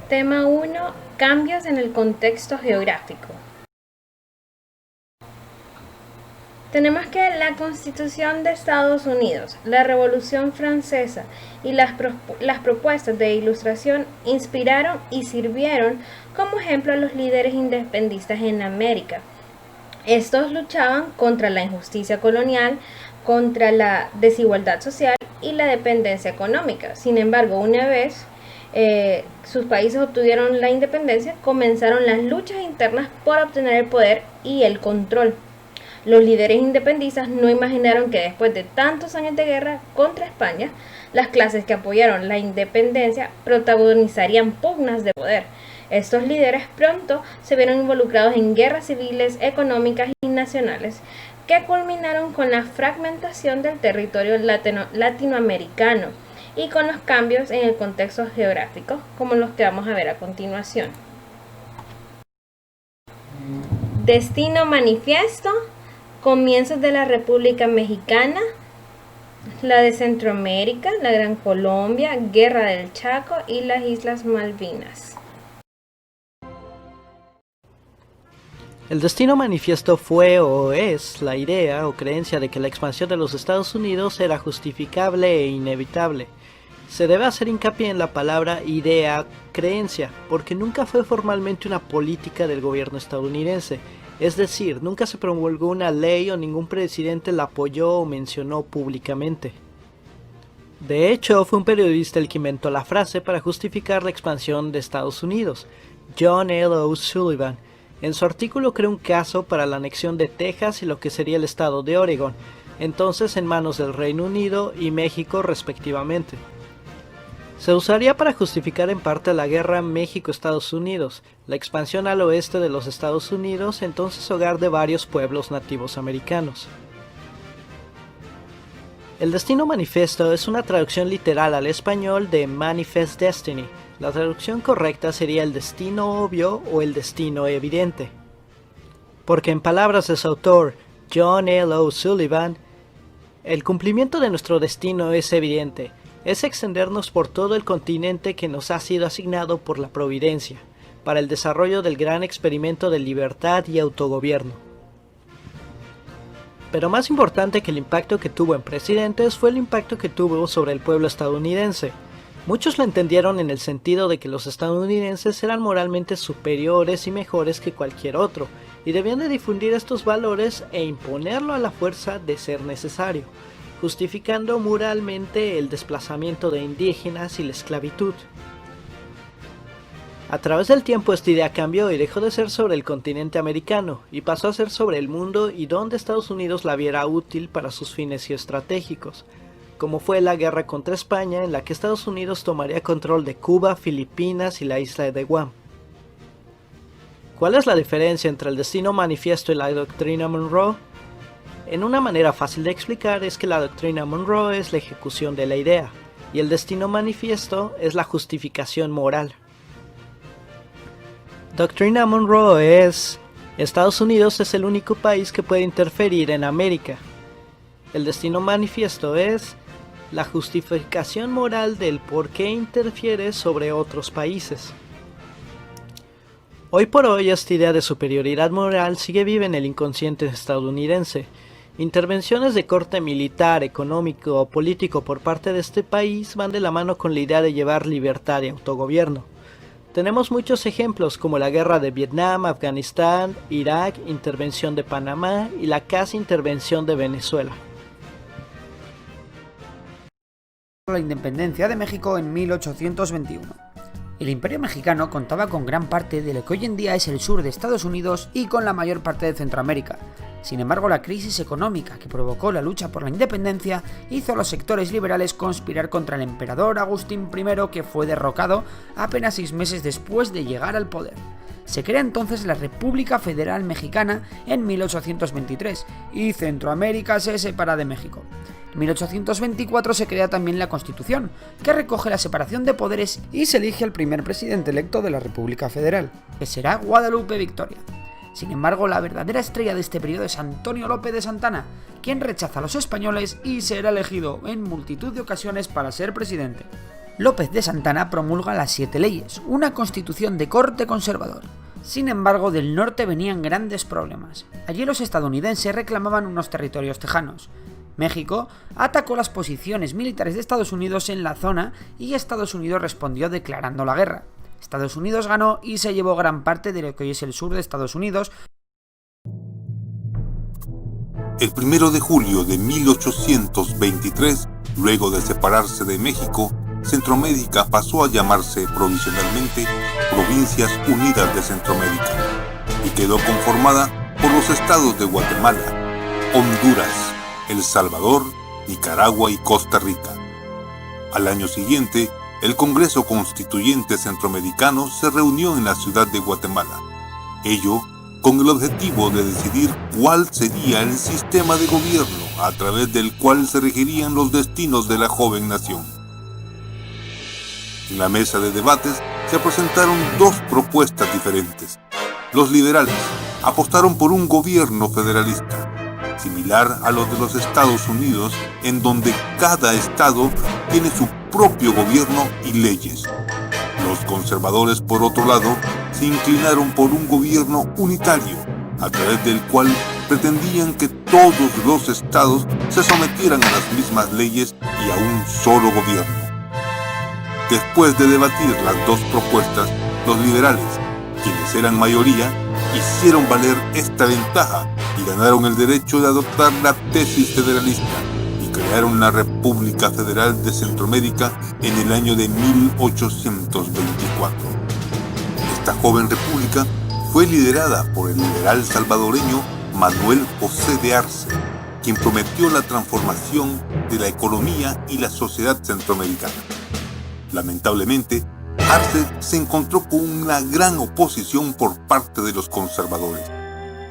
Tema 1. Cambios en el contexto geográfico. Tenemos que la Constitución de Estados Unidos, la Revolución Francesa y las propuestas de Ilustración inspiraron y sirvieron como ejemplo a los líderes independistas en América. Estos luchaban contra la injusticia colonial, contra la desigualdad social y la dependencia económica. Sin embargo, una vez sus países obtuvieron la independencia, comenzaron las luchas internas por obtener el poder y el control. Los líderes independistas no imaginaron que después de tantos años de guerra contra España, las clases que apoyaron la independencia protagonizarían pugnas de poder. Estos líderes pronto se vieron involucrados en guerras civiles, económicas y nacionales, que culminaron con la fragmentación del territorio latinoamericano y con los cambios en el contexto geográfico, como los que vamos a ver a continuación. Destino manifiesto. Comienzos de la República Mexicana, la de Centroamérica, la Gran Colombia, Guerra del Chaco y las Islas Malvinas. El destino manifiesto fue o es la idea o creencia de que la expansión de los Estados Unidos era justificable e inevitable. Se debe hacer hincapié en la palabra idea, creencia, porque nunca fue formalmente una política del gobierno estadounidense. Es decir, nunca se promulgó una ley o ningún presidente la apoyó o mencionó públicamente. De hecho, fue un periodista el que inventó la frase para justificar la expansión de Estados Unidos, John L. O'Sullivan. En su artículo creó un caso para la anexión de Texas y lo que sería el estado de Oregón, entonces en manos del Reino Unido y México respectivamente. Se usaría para justificar en parte la guerra México-Estados Unidos, la expansión al oeste de los Estados Unidos, entonces hogar de varios pueblos nativos americanos. El destino manifiesto es una traducción literal al español de Manifest Destiny. La traducción correcta sería el destino obvio o el destino evidente. Porque en palabras de su autor, John L. O'Sullivan, el cumplimiento de nuestro destino es evidente. Es extendernos por todo el continente que nos ha sido asignado por la Providencia, para el desarrollo del gran experimento de libertad y autogobierno. Pero más importante que el impacto que tuvo en presidentes fue el impacto que tuvo sobre el pueblo estadounidense. Muchos lo entendieron en el sentido de que los estadounidenses eran moralmente superiores y mejores que cualquier otro, y debían de difundir estos valores e imponerlo a la fuerza de ser necesario, justificando moralmente el desplazamiento de indígenas y la esclavitud. A través del tiempo esta idea cambió y dejó de ser sobre el continente americano y pasó a ser sobre el mundo y donde Estados Unidos la viera útil para sus fines geoestratégicos, como fue la guerra contra España en la que Estados Unidos tomaría control de Cuba, Filipinas y la isla de Guam. ¿Cuál es la diferencia entre el destino manifiesto y la doctrina Monroe? En una manera fácil de explicar es que la doctrina Monroe es la ejecución de la idea, y el destino manifiesto es la justificación moral. Doctrina Monroe es: Estados Unidos es el único país que puede interferir en América. El destino manifiesto es la justificación moral del por qué interfiere sobre otros países. Hoy por hoy esta idea de superioridad moral sigue viva en el inconsciente estadounidense. Intervenciones de corte militar, económico o político por parte de este país van de la mano con la idea de llevar libertad y autogobierno. Tenemos muchos ejemplos como la guerra de Vietnam, Afganistán, Irak, intervención de Panamá y la casi intervención de Venezuela. La independencia de México en 1821. El Imperio Mexicano contaba con gran parte de lo que hoy en día es el sur de Estados Unidos y con la mayor parte de Centroamérica. Sin embargo, la crisis económica que provocó la lucha por la independencia hizo a los sectores liberales conspirar contra el emperador Agustín I, que fue derrocado apenas 6 meses después de llegar al poder. Se crea entonces la República Federal Mexicana en 1823 y Centroamérica se separa de México. En 1824 se crea también la Constitución, que recoge la separación de poderes y se elige al primer presidente electo de la República Federal, que será Guadalupe Victoria. Sin embargo, la verdadera estrella de este periodo es Antonio López de Santana, quien rechaza a los españoles y será elegido en multitud de ocasiones para ser presidente. López de Santana promulga las 7 leyes, una constitución de corte conservador. Sin embargo, del norte venían grandes problemas. Allí los estadounidenses reclamaban unos territorios tejanos. México atacó las posiciones militares de Estados Unidos en la zona y Estados Unidos respondió declarando la guerra. Estados Unidos ganó y se llevó gran parte de lo que hoy es el sur de Estados Unidos. El 1 de julio de 1823, luego de separarse de México, Centroamérica pasó a llamarse provisionalmente Provincias Unidas de Centroamérica y quedó conformada por los estados de Guatemala, Honduras, El Salvador, Nicaragua y Costa Rica. Al año siguiente, el Congreso Constituyente Centroamericano se reunió en la ciudad de Guatemala, ello con el objetivo de decidir cuál sería el sistema de gobierno a través del cual se regirían los destinos de la joven nación. En la mesa de debates se presentaron dos propuestas diferentes. Los liberales apostaron por un gobierno federalista, similar a los de los Estados Unidos, en donde cada estado tiene su propio gobierno y leyes. Los conservadores, por otro lado, se inclinaron por un gobierno unitario, a través del cual pretendían que todos los estados se sometieran a las mismas leyes y a un solo gobierno. Después de debatir las dos propuestas, los liberales, quienes eran mayoría, hicieron valer esta ventaja y ganaron el derecho de adoptar la tesis federalista y crearon la República Federal de Centroamérica en el año de 1824. Esta joven república fue liderada por el liberal salvadoreño Manuel José de Arce, quien prometió la transformación de la economía y la sociedad centroamericana. Lamentablemente, Arce se encontró con una gran oposición por parte de los conservadores,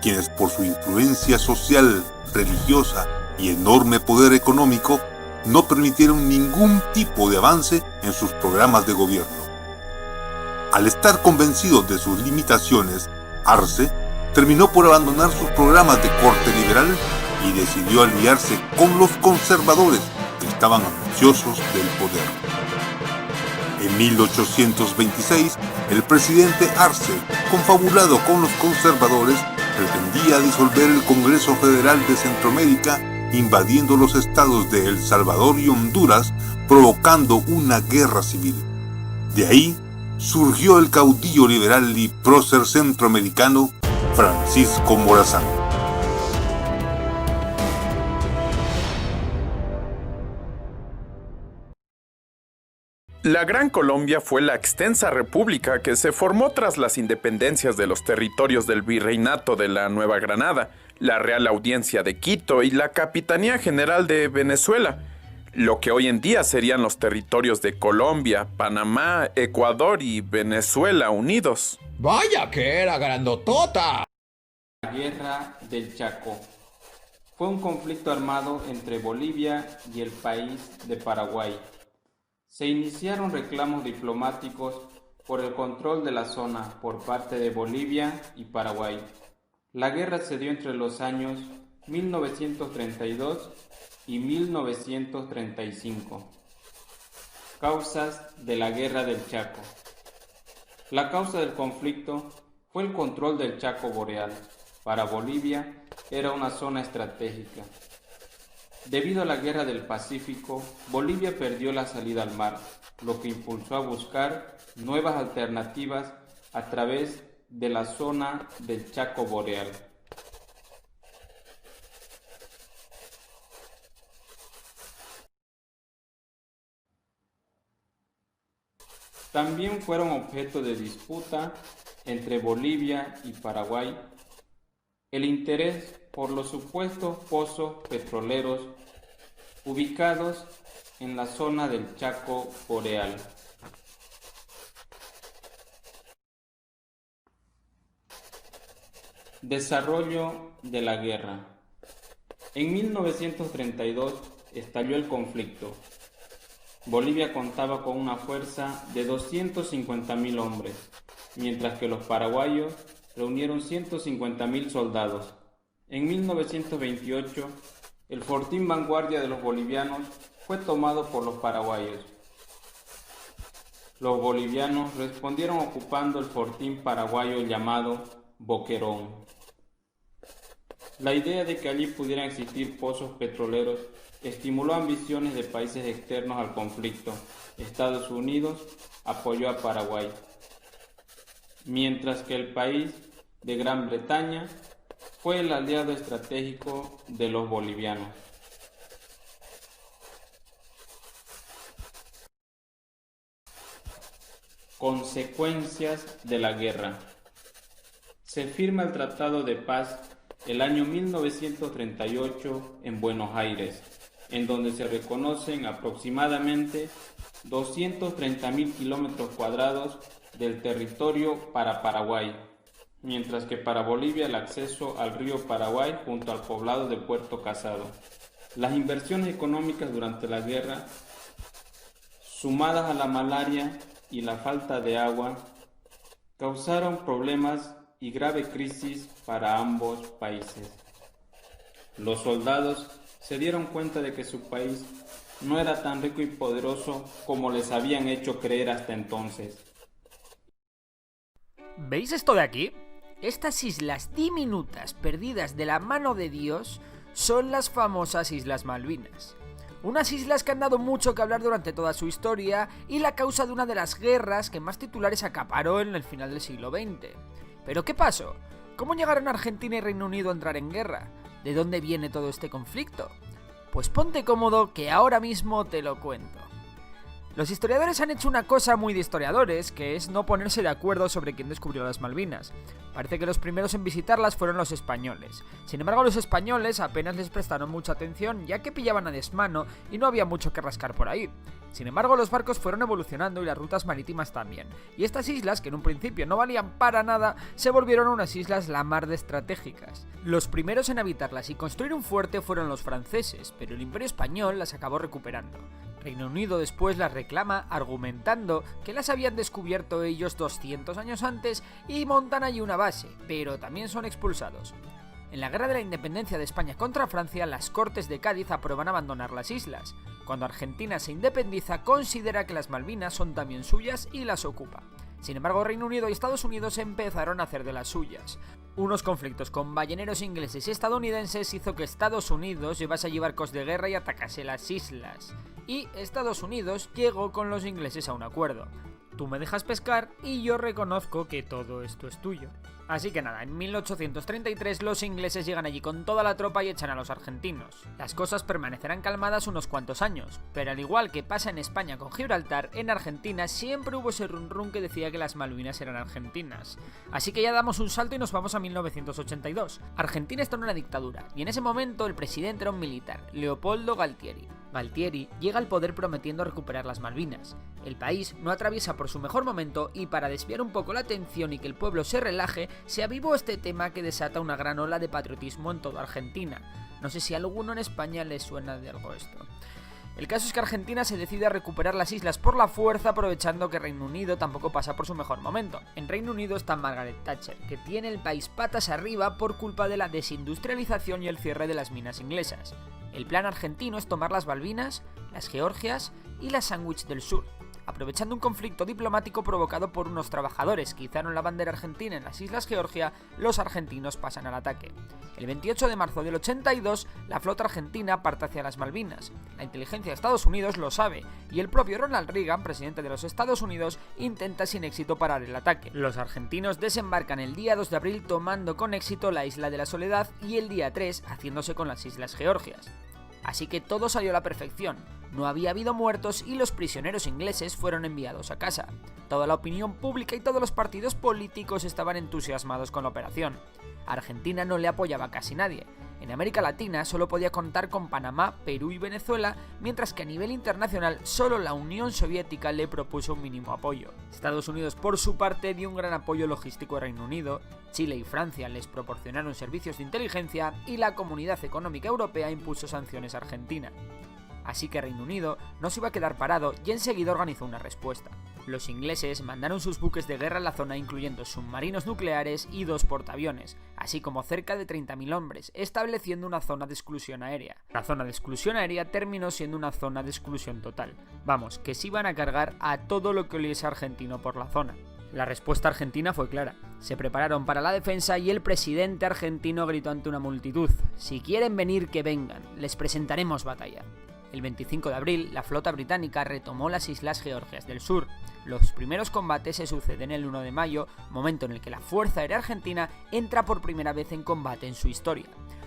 quienes por su influencia social, religiosa y enorme poder económico no permitieron ningún tipo de avance en sus programas de gobierno. Al estar convencido de sus limitaciones, Arce terminó por abandonar sus programas de corte liberal y decidió aliarse con los conservadores que estaban ansiosos del poder. En 1826, el presidente Arce, confabulado con los conservadores, pretendía disolver el Congreso Federal de Centroamérica, invadiendo los estados de El Salvador y Honduras, provocando una guerra civil. De ahí surgió el caudillo liberal y prócer centroamericano Francisco Morazán. La Gran Colombia fue la extensa república que se formó tras las independencias de los territorios del Virreinato de la Nueva Granada, la Real Audiencia de Quito y la Capitanía General de Venezuela, lo que hoy en día serían los territorios de Colombia, Panamá, Ecuador y Venezuela unidos. ¡Vaya que era grandotota! La Guerra del Chaco fue un conflicto armado entre Bolivia y el país de Paraguay. Se iniciaron reclamos diplomáticos por el control de la zona por parte de Bolivia y Paraguay. La guerra se dio entre los años 1932 y 1935. Causas de la Guerra del Chaco. La causa del conflicto fue el control del Chaco boreal. Para Bolivia era una zona estratégica. Debido a la Guerra del Pacífico, Bolivia perdió la salida al mar, lo que impulsó a buscar nuevas alternativas a través de la zona del Chaco boreal. También fueron objeto de disputa entre Bolivia y Paraguay el interés por los supuestos pozos petroleros ubicados en la zona del Chaco boreal. Desarrollo de la guerra. En 1932 estalló el conflicto. Bolivia contaba con una fuerza de 250.000 hombres, mientras que los paraguayos reunieron 150.000 soldados. En 1928, el fortín vanguardia de los bolivianos fue tomado por los paraguayos. los bolivianos respondieron ocupando el fortín paraguayo llamado Boquerón. La idea de que allí pudieran existir pozos petroleros estimuló ambiciones de países externos al conflicto. Estados Unidos apoyó a Paraguay, mientras que el país de Gran Bretaña fue el aliado estratégico de los bolivianos. Consecuencias de la guerra. Se firma el Tratado de Paz el año 1938 en Buenos Aires, en donde se reconocen aproximadamente 230.000 kilómetros cuadrados del territorio para Paraguay, mientras que para Bolivia el acceso al río Paraguay junto al poblado de Puerto Casado. Las inversiones económicas durante la guerra, sumadas a la malaria y la falta de agua, causaron problemas y grave crisis para ambos países. Los soldados se dieron cuenta de que su país no era tan rico y poderoso como les habían hecho creer hasta entonces. ¿Veis esto de aquí? Estas islas diminutas perdidas de la mano de Dios son las famosas Islas Malvinas. Unas islas que han dado mucho que hablar durante toda su historia y la causa de una de las guerras que más titulares acaparó en el final del siglo XX. ¿Pero qué pasó? ¿Cómo llegaron Argentina y Reino Unido a entrar en guerra? ¿De dónde viene todo este conflicto? Pues ponte cómodo que ahora mismo te lo cuento. Los historiadores han hecho una cosa muy de historiadores, que es no ponerse de acuerdo sobre quién descubrió las Malvinas. Parece que los primeros en visitarlas fueron los españoles. Sin embargo, los españoles apenas les prestaron mucha atención, ya que pillaban a desmano y no había mucho que rascar por ahí. Sin embargo, los barcos fueron evolucionando y las rutas marítimas también. Y estas islas, que en un principio no valían para nada, se volvieron unas islas la mar de estratégicas. Los primeros en habitarlas y construir un fuerte fueron los franceses, pero el Imperio Español las acabó recuperando. Reino Unido después las reclama argumentando que las habían descubierto ellos 200 años antes y montan allí una base, pero también son expulsados. En la Guerra de la Independencia de España contra Francia, las Cortes de Cádiz aprueban abandonar las islas. Cuando Argentina se independiza, considera que las Malvinas son también suyas y las ocupa. Sin embargo, Reino Unido y Estados Unidos empezaron a hacer de las suyas. Unos conflictos con balleneros ingleses y estadounidenses hizo que Estados Unidos llevase allí barcos de guerra y atacase las islas. Y Estados Unidos llegó con los ingleses a un acuerdo. Tú me dejas pescar y yo reconozco que todo esto es tuyo. Así que nada, en 1833 los ingleses llegan allí con toda la tropa y echan a los argentinos. Las cosas permanecerán calmadas unos cuantos años, pero al igual que pasa en España con Gibraltar, en Argentina siempre hubo ese run run que decía que las Malvinas eran argentinas. Así que ya damos un salto y nos vamos a 1982. Argentina está en una dictadura, y en ese momento el presidente era un militar, Leopoldo Galtieri. Galtieri llega al poder prometiendo recuperar las Malvinas. El país no atraviesa por su mejor momento y para desviar un poco la atención y que el pueblo se relaje, se avivó este tema que desata una gran ola de patriotismo en toda Argentina. No sé si a alguno en España le suena de algo esto. El caso es que Argentina se decide a recuperar las islas por la fuerza, aprovechando que Reino Unido tampoco pasa por su mejor momento. En Reino Unido está Margaret Thatcher, que tiene el país patas arriba por culpa de la desindustrialización y el cierre de las minas inglesas. El plan argentino es tomar las Malvinas, las Georgias y las Sandwich del Sur. Aprovechando un conflicto diplomático provocado por unos trabajadores que izaron la bandera argentina en las Islas Georgia, los argentinos pasan al ataque. El 28 de marzo del 82, la flota argentina parte hacia las Malvinas. La inteligencia de Estados Unidos lo sabe, y el propio Ronald Reagan, presidente de los Estados Unidos, intenta sin éxito parar el ataque. Los argentinos desembarcan el día 2 de abril tomando con éxito la Isla de la Soledad y el día 3 haciéndose con las Islas Georgias. Así que todo salió a la perfección, no había habido muertos y los prisioneros ingleses fueron enviados a casa. Toda la opinión pública y todos los partidos políticos estaban entusiasmados con la operación. A Argentina no le apoyaba casi nadie. En América Latina solo podía contar con Panamá, Perú y Venezuela, mientras que a nivel internacional solo la Unión Soviética le propuso un mínimo apoyo. Estados Unidos por su parte dio un gran apoyo logístico a Reino Unido, Chile y Francia les proporcionaron servicios de inteligencia y la Comunidad Económica Europea impuso sanciones a Argentina. Así que Reino Unido no se iba a quedar parado y enseguida organizó una respuesta. Los ingleses mandaron sus buques de guerra a la zona, incluyendo submarinos nucleares y 2 portaaviones, así como cerca de 30.000 hombres, estableciendo una zona de exclusión aérea. La zona de exclusión aérea terminó siendo una zona de exclusión total. Vamos, que se iban a cargar a todo lo que oliese argentino por la zona. La respuesta argentina fue clara. Se prepararon para la defensa y el presidente argentino gritó ante una multitud: «Si quieren venir, que vengan, les presentaremos batalla». El 25 de abril, la flota británica retomó las Islas Georgias del Sur. Los primeros combates se suceden el 1 de mayo, momento en el que la Fuerza Aérea Argentina entra por primera vez en combate en su historia.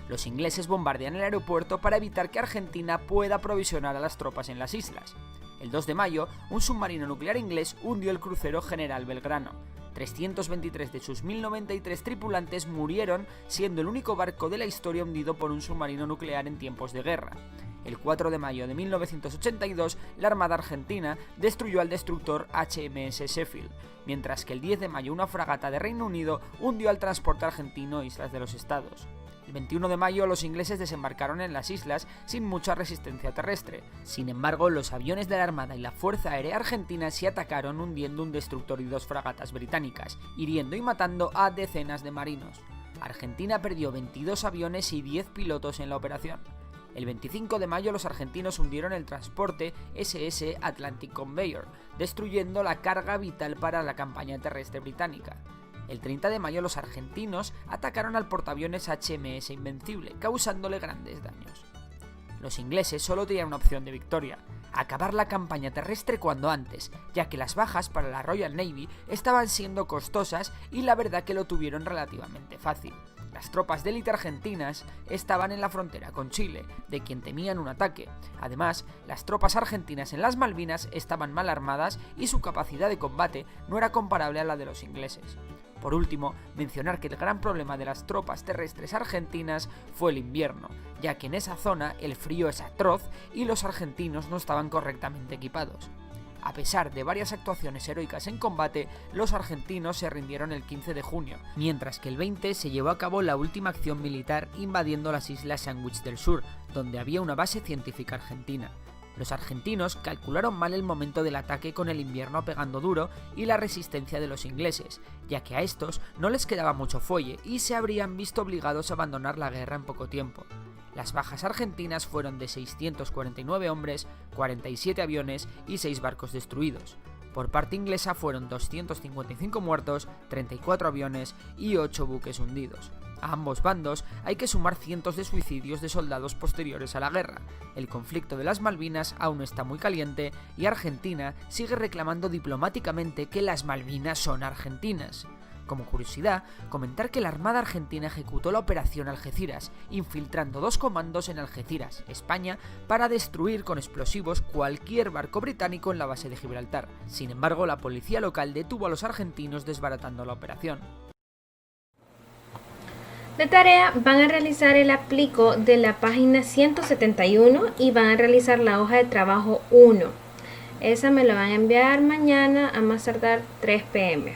Los ingleses bombardean el aeropuerto para evitar que Argentina pueda aprovisionar a las tropas en las islas. El 2 de mayo, un submarino nuclear inglés hundió el crucero General Belgrano. 323 de sus 1093 tripulantes murieron, siendo el único barco de la historia hundido por un submarino nuclear en tiempos de guerra. El 4 de mayo de 1982, la Armada Argentina destruyó al destructor HMS Sheffield, mientras que el 10 de mayo una fragata de Reino Unido hundió al transporte argentino Islas de los Estados. El 21 de mayo los ingleses desembarcaron en las islas sin mucha resistencia terrestre. Sin embargo, los aviones de la Armada y la Fuerza Aérea Argentina sí atacaron, hundiendo un destructor y 2 fragatas británicas, hiriendo y matando a decenas de marinos. Argentina perdió 22 aviones y 10 pilotos en la operación. El 25 de mayo los argentinos hundieron el transporte SS Atlantic Conveyor, destruyendo la carga vital para la campaña terrestre británica. El 30 de mayo los argentinos atacaron al portaaviones HMS Invencible, causándole grandes daños. Los ingleses solo tenían una opción de victoria: acabar la campaña terrestre cuanto antes, ya que las bajas para la Royal Navy estaban siendo costosas y la verdad que lo tuvieron relativamente fácil. Las tropas de élite argentinas estaban en la frontera con Chile, de quien temían un ataque. Además, las tropas argentinas en las Malvinas estaban mal armadas y su capacidad de combate no era comparable a la de los ingleses. Por último, mencionar que el gran problema de las tropas terrestres argentinas fue el invierno, ya que en esa zona el frío es atroz y los argentinos no estaban correctamente equipados. A pesar de varias actuaciones heroicas en combate, los argentinos se rindieron el 15 de junio, mientras que el 20 se llevó a cabo la última acción militar invadiendo las Islas Sandwich del Sur, donde había una base científica argentina. Los argentinos calcularon mal el momento del ataque, con el invierno pegando duro y la resistencia de los ingleses, ya que a estos no les quedaba mucho fuelle y se habrían visto obligados a abandonar la guerra en poco tiempo. Las bajas argentinas fueron de 649 hombres, 47 aviones y 6 barcos destruidos. Por parte inglesa fueron 255 muertos, 34 aviones y 8 buques hundidos. A ambos bandos hay que sumar cientos de suicidios de soldados posteriores a la guerra. El conflicto de las Malvinas aún está muy caliente y Argentina sigue reclamando diplomáticamente que las Malvinas son argentinas. Como curiosidad, comentar que la Armada Argentina ejecutó la Operación Algeciras, infiltrando 2 comandos en Algeciras, España, para destruir con explosivos cualquier barco británico en la base de Gibraltar. Sin embargo, la policía local detuvo a los argentinos desbaratando la operación. De tarea van a realizar el aplico de la página 171 y van a realizar la hoja de trabajo 1. Esa me la van a enviar mañana a más tardar 3 p.m.